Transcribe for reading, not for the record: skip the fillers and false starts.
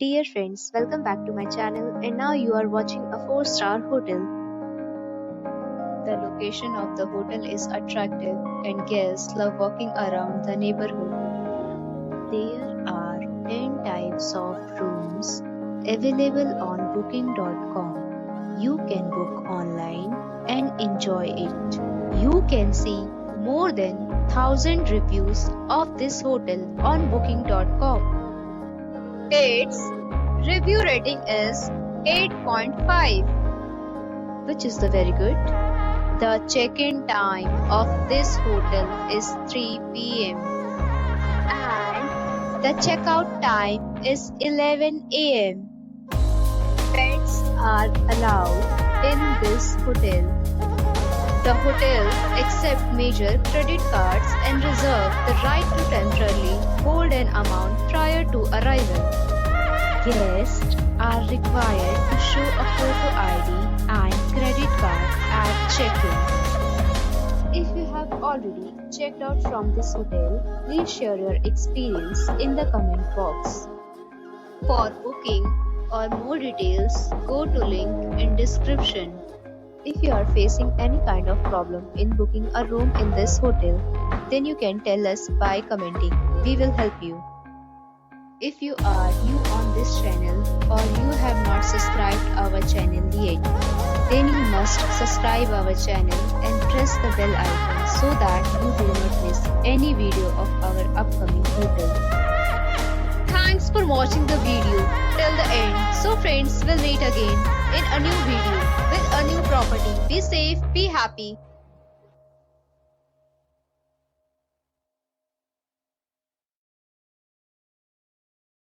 Dear friends, welcome back to my channel, and now you are watching a 4-star hotel. The location of the hotel is attractive and guests love walking around the neighborhood. There are 10 types of rooms available on booking.com. You can book online and enjoy it. You can see more than 1000 reviews of this hotel on booking.com. Its review rating is 8.5, which is very good. The check-in time of this hotel is 3 p.m. and the checkout time is 11 a.m. Pets are allowed in this hotel. The hotel accepts major credit cards and reserves the right to temporarily hold an amount prior to arrival. Guests are required to show a photo ID and credit card at check-in. If you have already checked out from this hotel, please share your experience in the comment box. For booking or more details, go to link in description. If you are facing any kind of problem in booking a room in this hotel, then you can tell us by commenting. We will help you. If you are new on this channel or you have not subscribed our channel yet, then you must subscribe our channel and press the bell icon so that you do not miss any video of our upcoming hotel. Thanks for watching the video till the end. So friends, will meet again in a new video with a new property. Be safe, be happy.